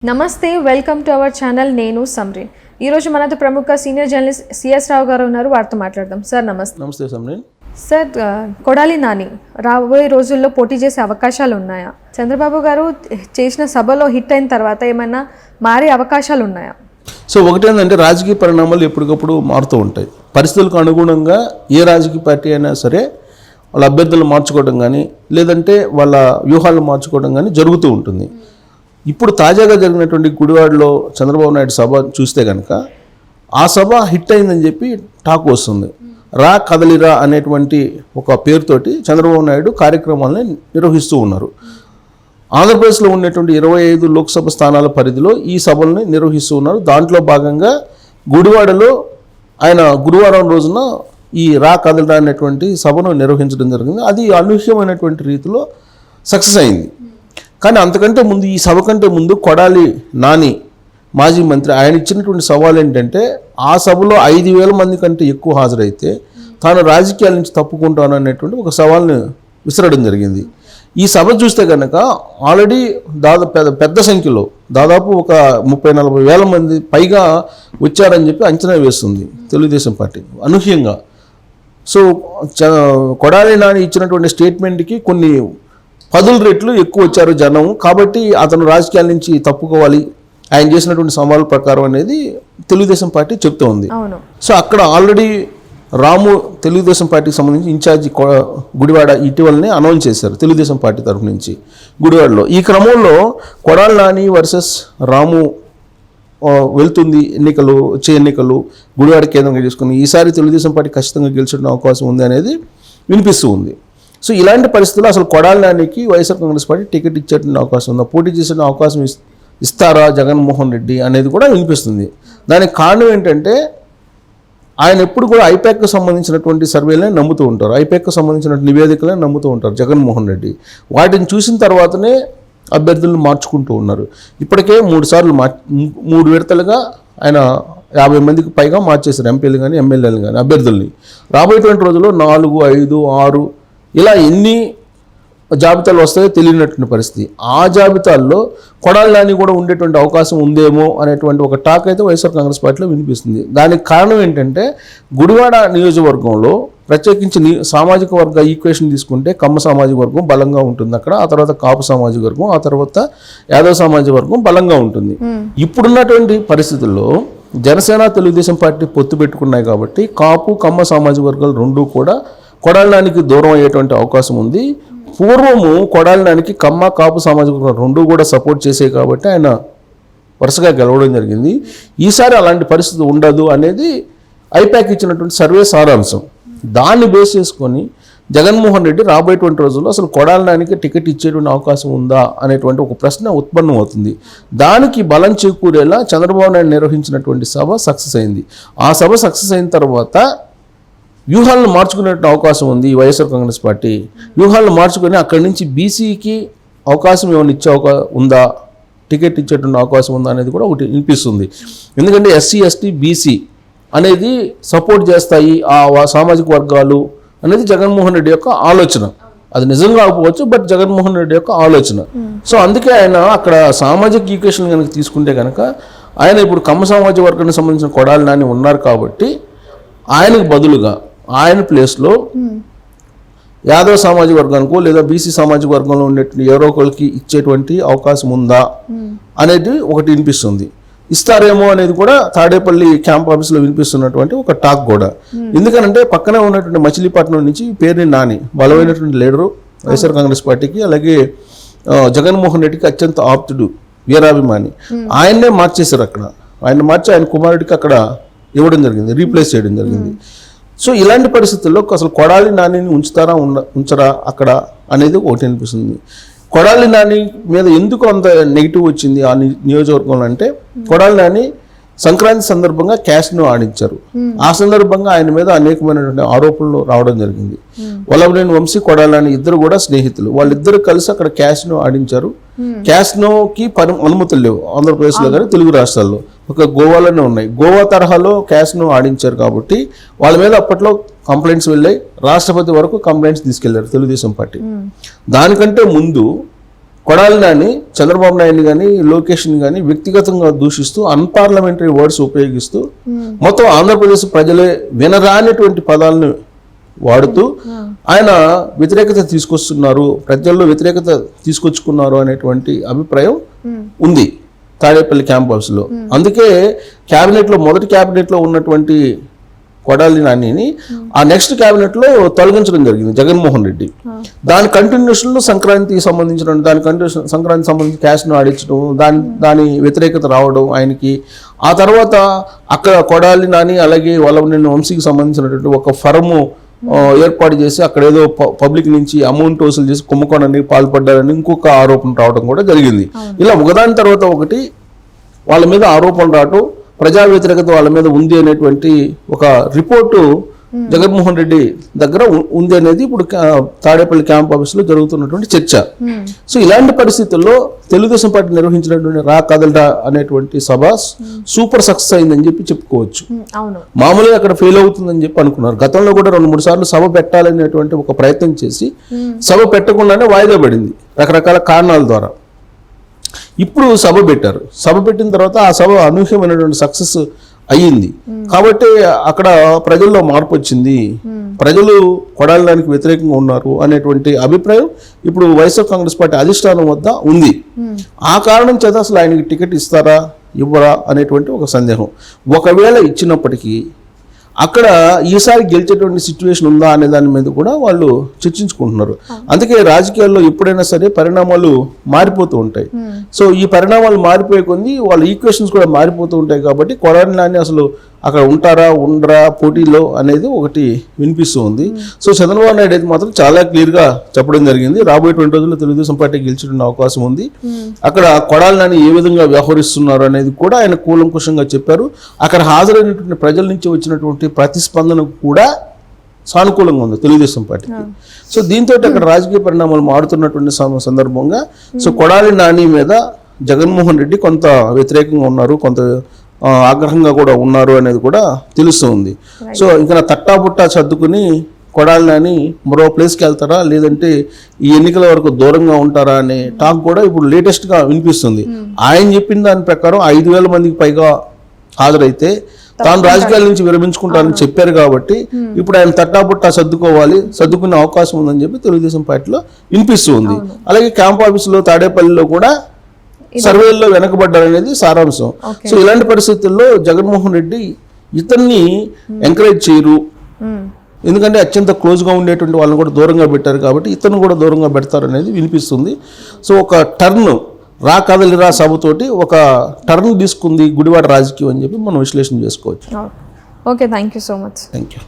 నమస్తే welcome to our channel నేను సమ్రీన్ ఈ రోజు మనతో ప్రముఖ సీనియర్ జర్నలిస్ట్ సిఎస్ రావు గారు ఉన్నారు వారితో మాట్లాడదాం సార్ నమస్తే నమస్తే సమ్రీన్ సార్ కొడాలి నాని రాబోయే రోజుల్లో పోటీ చేసే అవకాశాలు ఉన్నాయా చంద్రబాబు గారు చేసిన సభలో హిట్ అయిన తర్వాత ఏమైనా మారే అవకాశాలు ఉన్నాయా సో ఒకటేంటంటే రాజకీయ పరిణామాలు ఎప్పటికప్పుడు మారుతూ ఉంటాయి పరిస్థితులకు అనుగుణంగా ఏ రాజకీయ పార్టీ అయినా సరే వాళ్ళ అభ్యర్థులు మార్చుకోవడం కానీ లేదంటే వాళ్ళ వ్యూహాలను మార్చుకోవడం కానీ జరుగుతూ ఉంటుంది ఇప్పుడు తాజాగా జరిగినటువంటి గుడివాడలో చంద్రబాబు నాయుడు సభ చూస్తే కనుక ఆ సభ హిట్ అయిందని చెప్పి టాక్ వస్తుంది రా కదలిరా అనేటువంటి ఒక పేరుతోటి చంద్రబాబు నాయుడు కార్యక్రమాలని నిర్వహిస్తూ ఉన్నారు ఆంధ్రప్రదేశ్లో ఉన్నటువంటి 25 లోక్సభ స్థానాల పరిధిలో ఈ సభల్ని నిర్వహిస్తూ ఉన్నారు దాంట్లో భాగంగా గుడివాడలో ఆయన గురువారం రోజున ఈ రా కదలిరా అనేటువంటి సభను నిర్వహించడం జరిగింది అది అనూహ్యమైనటువంటి రీతిలో సక్సెస్ అయింది కానీ అంతకంటే ముందు ఈ సభ కంటే ముందు కొడాలి నాని మాజీ మంత్రి ఆయన ఇచ్చినటువంటి సవాల్ ఏంటంటే ఆ సభలో 5,000 మంది కంటే ఎక్కువ హాజరైతే తాను రాజకీయాల నుంచి తప్పుకుంటాను అనేటువంటి ఒక సవాల్ని విసరడం జరిగింది ఈ సభ చూస్తే కనుక ఆల్రెడీ పెద్ద సంఖ్యలో దాదాపు ఒక 30-40 వేల మంది పైగా వచ్చారని చెప్పి అంచనా వేస్తుంది తెలుగుదేశం పార్టీ అనూహ్యంగా సో కొడాలి నాని ఇచ్చినటువంటి స్టేట్మెంట్కి కొన్ని 10 రెట్లు ఎక్కువ వచ్చారు జనం కాబట్టి అతను రాజకీయాల నుంచి తప్పుకోవాలి ఆయన చేసినటువంటి సవాల్ ప్రకారం అనేది తెలుగుదేశం పార్టీ చెప్తూ ఉంది సో అక్కడ ఆల్రెడీ రాము తెలుగుదేశం పార్టీకి సంబంధించి ఇన్ఛార్జి గుడివాడ ఇటీవలనే అనౌన్స్ చేశారు తెలుగుదేశం పార్టీ తరఫు నుంచి గుడివాడలో ఈ క్రమంలో కొడాలి నాని వర్సెస్ రాము వెళ్తుంది వచ్చే ఎన్నికలు గుడివాడ కేంద్రంగా చేసుకుని ఈసారి తెలుగుదేశం పార్టీ ఖచ్చితంగా గెలిచడం అవకాశం ఉంది అనేది వినిపిస్తూ ఉంది సో ఇలాంటి పరిస్థితుల్లో అసలు కొడాలి నానికి వైఎస్ఆర్ కాంగ్రెస్ పార్టీ టికెట్ ఇచ్చేటువంటి అవకాశం ఉందా పోటీ చేసే అవకాశం ఇస్తారా జగన్మోహన్ రెడ్డి అనేది కూడా వినిపిస్తుంది దానికి కారణం ఏంటంటే ఆయన ఎప్పుడు కూడా ఐపాక్కు సంబంధించినటువంటి సర్వేలనే నమ్ముతూ ఉంటారు ఐపాక్కు సంబంధించిన నివేదికలనే నమ్ముతూ ఉంటారు జగన్మోహన్ రెడ్డి వాటిని చూసిన తర్వాతనే అభ్యర్థులను మార్చుకుంటూ ఉన్నారు ఇప్పటికే 3 సార్లు 3 విడతలుగా ఆయన 50 మందికి పైగా మార్చేశారు ఎంపీలు కానీ ఎమ్మెల్యేలు కానీ అభ్యర్థుల్ని రాబోయేటువంటి రోజుల్లో 4, 5, 6 ఇలా ఎన్ని జాబితాలు వస్తాయో తెలియనటువంటి పరిస్థితి ఆ జాబితాల్లో కొడాలి నాని కూడా ఉండేటువంటి అవకాశం ఉందేమో అనేటువంటి ఒక టాక్ అయితే వైఎస్ఆర్ కాంగ్రెస్ పార్టీలో వినిపిస్తుంది దానికి కారణం ఏంటంటే గుడివాడ నియోజకవర్గంలో ప్రత్యేకించి సామాజిక వర్గ ఈక్వేషన్ తీసుకుంటే కమ్మ సామాజిక వర్గం బలంగా ఉంటుంది అక్కడ ఆ తర్వాత కాపు సామాజిక వర్గం ఆ తర్వాత యాదవ సామాజిక వర్గం బలంగా ఉంటుంది ఇప్పుడున్నటువంటి పరిస్థితుల్లో జనసేన తెలుగుదేశం పార్టీ పొత్తు పెట్టుకున్నాయి కాబట్టి కాపు కమ్మ సామాజిక వర్గాలు రెండూ కూడా కొడాలి నానికి దూరం అయ్యేటువంటి అవకాశం ఉంది పూర్వము కొడాలి నానికి కమ్మ కాపు సామాజిక వర్గం రెండూ కూడా సపోర్ట్ చేసాయి కాబట్టి ఆయన వరుసగా గెలవడం జరిగింది ఈసారి అలాంటి పరిస్థితి ఉండదు అనేది ఐపాక్ ఇచ్చినటువంటి సర్వే సారాంశం దాన్ని బేస్ చేసుకొని జగన్మోహన్ రెడ్డి రాబోయేటువంటి రోజుల్లో అసలు కొడాలి నానికి టికెట్ ఇచ్చేటువంటి అవకాశం ఉందా అనేటువంటి ఒక ప్రశ్న ఉత్పన్నం అవుతుంది దానికి బలం చేకూరేలా చంద్రబాబు నాయుడు నిర్వహించినటువంటి సభ సక్సెస్ అయింది ఆ సభ సక్సెస్ అయిన తర్వాత వ్యూహాలను మార్చుకునే అవకాశం ఉంది వైఎస్ఆర్ కాంగ్రెస్ పార్టీ వ్యూహాలను మార్చుకొని అక్కడి నుంచి బీసీకి అవకాశం ఏమైనా ఉందా టికెట్ ఇచ్చేటువంటి అవకాశం ఉందా అనేది కూడా ఒకటి వినిపిస్తుంది ఎందుకంటే ఎస్సీ ఎస్టీ బీసీ అనేది సపోర్ట్ చేస్తాయి ఆ సామాజిక వర్గాలు అనేది జగన్మోహన్ రెడ్డి యొక్క ఆలోచన అది నిజంగా కాకపోవచ్చు బట్ జగన్మోహన్ రెడ్డి యొక్క ఆలోచన సో అందుకే ఆయన అక్కడ సామాజిక ఈక్వేషన్ కనుక తీసుకుంటే కనుక ఆయన ఇప్పుడు కమ్మ సామాజిక వర్గానికి సంబంధించిన కొడాలి నాని ఉన్నారు కాబట్టి ఆయనకు బదులుగా ఆయన ప్లేస్లో యాదవ సామాజిక వర్గానికో లేదా బీసీ సామాజిక వర్గంలో ఉండేటువంటి ఎవరో ఒకరికి ఇచ్చేటువంటి అవకాశం ఉందా అనేది ఒకటి వినిపిస్తుంది ఇస్తారేమో అనేది కూడా తాడేపల్లి క్యాంప్ ఆఫీస్లో వినిపిస్తున్నటువంటి ఒక టాక్ కూడా ఎందుకనంటే పక్కనే ఉన్నటువంటి మచిలీపట్నం నుంచి పేరుని నాని బలమైనటువంటి లీడరు వైఎస్ఆర్ కాంగ్రెస్ పార్టీకి అలాగే జగన్మోహన్ రెడ్డికి అత్యంత ఆప్తుడు వీరాభిమాని ఆయన్నే మార్చేశారు అక్కడ ఆయన మార్చి ఆయన కుమారుడికి అక్కడ ఇవ్వడం జరిగింది రీప్లేస్ చేయడం జరిగింది సో ఇలాంటి పరిస్థితుల్లో అసలు కొడాలి నానిని ఉంచరా అక్కడ అనేది ఒకటి అనిపిస్తుంది కొడాలి నాని మీద ఎందుకు అంత నెగిటివ్ వచ్చింది ఆ నియోజకవర్గంలో అంటే కొడాలి నాని సంక్రాంతి సందర్భంగా క్యాష్ను ఆడించారు ఆ సందర్భంగా ఆయన మీద అనేకమైనటువంటి ఆరోపణలు రావడం జరిగింది వల్లభనేని వంశీ కొడాలి నాని ఇద్దరు కూడా స్నేహితులు వాళ్ళిద్దరు కలిసి అక్కడ క్యాష్ను ఆడించారు క్యాష్నోకి అనుమతులు లేవు ఆంధ్రప్రదేశ్లో కానీ తెలుగు రాష్ట్రాల్లో ఒక గోవాలోనే ఉన్నాయి గోవా తరహాలో క్యాష్ను ఆడించారు కాబట్టి వాళ్ళ మీద అప్పట్లో కంప్లైంట్స్ వెళ్ళాయి రాష్ట్రపతి వరకు కంప్లైంట్స్ తీసుకెళ్లారు తెలుగుదేశం పార్టీ దానికంటే ముందు కొడాలి నాని చంద్రబాబు నాయుడు కానీ లోకేష్ని కానీ వ్యక్తిగతంగా దూషిస్తూ అన్పార్లమెంటరీ వర్డ్స్ ఉపయోగిస్తూ మొత్తం ఆంధ్రప్రదేశ్ ప్రజలే వినరానటువంటి పదాలను వాడుతూ ఆయన వ్యతిరేకత తీసుకొస్తున్నారు, ప్రజల్లో వ్యతిరేకత తీసుకొచ్చుకున్నారు అనేటువంటి అభిప్రాయం ఉంది తాడేపల్లి క్యాంప్ హౌస్లో. అందుకే క్యాబినెట్లో మొదటి క్యాబినెట్లో ఉన్నటువంటి కొడాలి నానిని ఆ నెక్స్ట్ క్యాబినెట్లో తొలగించడం జరిగింది జగన్మోహన్ రెడ్డి. దాని కంటిన్యూషన్లో సంక్రాంతికి సంబంధించిన సంక్రాంతి సంబంధించి క్యాష్ను ఆడించడం, దాని వ్యతిరేకత రావడం ఆయనకి. ఆ తర్వాత అక్కడ కొడాలి నాని అలాగే వల్లభనేని వంశీకి సంబంధించినటువంటి ఒక ఫర్ము ఏర్పాటు చేసి అక్కడ ఏదో పబ్లిక్ నుంచి అమౌంట్ వసూలు చేసి కుంభకోణానికి పాల్పడ్డారని ఇంకొక ఆరోపణ రావడం కూడా జరిగింది. ఇలా ఒకదాని తర్వాత ఒకటి వాళ్ళ మీద ఆరోపణలు రావటం, ప్రజా వ్యతిరేకత వాళ్ళ మీద ఉంది అనేటువంటి ఒక రిపోర్టు జగన్మోహన్ రెడ్డి దగ్గర ఉంది అనేది ఇప్పుడు తాడేపల్లి క్యాంప్ ఆఫీస్లో జరుగుతున్నటువంటి చర్చ. సో ఇలాంటి పరిస్థితుల్లో తెలుగుదేశం పార్టీ నిర్వహించినటువంటి రా కదలరా అనేటువంటి సభ సూపర్ సక్సెస్ అయిందని చెప్పి చెప్పుకోవచ్చు. మామూలుగా అక్కడ ఫెయిల్ అవుతుందని చెప్పి అనుకున్నారు. గతంలో కూడా 2-3 సార్లు సభ పెట్టాలనేటువంటి ఒక ప్రయత్నం చేసి సభ పెట్టకుండానే వాయిదా పడింది రకరకాల కారణాల ద్వారా. ఇప్పుడు సభ పెట్టారు. సభ పెట్టిన తర్వాత ఆ సభ అనూహ్యమైనటువంటి సక్సెస్ అయ్యింది. కాబట్టి అక్కడ ప్రజల్లో మార్పు వచ్చింది, ప్రజలు కొడాలి నానికి వ్యతిరేకంగా ఉన్నారు అనేటువంటి అభిప్రాయం ఇప్పుడు వైఎస్ఆర్ కాంగ్రెస్ పార్టీ అధిష్టానం వద్ద ఉంది. ఆ కారణం చేత అసలు ఆయనకి టికెట్ ఇస్తారా ఇవ్వరా అనేటువంటి ఒక సందేహం. ఒకవేళ ఇచ్చినప్పటికీ అక్కడ ఈసారి గెలిచేటువంటి సిచ్యువేషన్ ఉందా అనే దాని మీద కూడా వాళ్ళు చర్చించుకుంటున్నారు. అందుకే రాజకీయాల్లో ఎప్పుడైనా సరే పరిణామాలు మారిపోతూ ఉంటాయి. సో ఈ పరిణామాలు మారిపోయే కొద్ది వాళ్ళ ఈక్వేషన్స్ కూడా మారిపోతూ ఉంటాయి. కాబట్టి కొడాలి నాని అసలు అక్కడ ఉంటారా ఉండరా పోటీలో అనేది ఒకటి వినిపిస్తూ ఉంది. సో చంద్రబాబు నాయుడు అయితే మాత్రం చాలా క్లియర్గా చెప్పడం జరిగింది, రాబోయేటువంటి రోజుల్లో తెలుగుదేశం పార్టీ గెలిచేటువంటి అవకాశం ఉంది. అక్కడ కొడాలి నాని ఏ విధంగా వ్యవహరిస్తున్నారు అనేది కూడా ఆయన కూలంకుషంగా చెప్పారు. అక్కడ హాజరైనటువంటి ప్రజల నుంచి వచ్చినటువంటి ప్రతిస్పందన కూడా సానుకూలంగా ఉంది తెలుగుదేశం పార్టీకి. సో దీంతో అక్కడ రాజకీయ పరిణామాలు మారుతున్నటువంటి సందర్భంగా సో కొడాలి నాని మీద జగన్మోహన్ రెడ్డి కొంత వ్యతిరేకంగా ఉన్నారు, కొంత ఆగ్రహంగా కూడా ఉన్నారు అనేది కూడా తెలుస్తుంది. సో ఇంకా తట్టాబుట్టా సర్దుకుని కొడాలి నాని మరో ప్లేస్కి వెళ్తారా లేదంటే ఈ ఎన్నికల వరకు దూరంగా ఉంటారా అనే టాక్ కూడా ఇప్పుడు లేటెస్ట్గా వినిపిస్తుంది. ఆయన చెప్పిన దాని ప్రకారం 5,000 మందికి పైగా హాజరైతే తాను రాజకీయాల నుంచి విరమించుకుంటానని చెప్పారు. కాబట్టి ఇప్పుడు ఆయన తట్టాబుట్టా సర్దుకునే అవకాశం ఉందని చెప్పి తెలుగుదేశం పార్టీలో వినిపిస్తుంది. అలాగే క్యాంప్ ఆఫీసులో తాడేపల్లిలో కూడా సర్వేల్లో వెనకబడ్డారనేది సారాంశం. సో ఇలాంటి పరిస్థితుల్లో జగన్మోహన్ రెడ్డి ఇతన్ని ఎంకరేజ్ చేయరు, ఎందుకంటే అత్యంత క్లోజ్గా ఉండేటువంటి వాళ్ళని కూడా దూరంగా పెట్టారు కాబట్టి ఇతను కూడా దూరంగా పెడతారు అనేది వినిపిస్తుంది. సో ఒక టర్న్ రా కదలిరా సభతోటి ఒక టర్న్ తీసుకుంది గుడివాడ రాజకీయం అని చెప్పి మనం విశ్లేషణ చేసుకోవచ్చు. Okay, thank you so much. Thank you.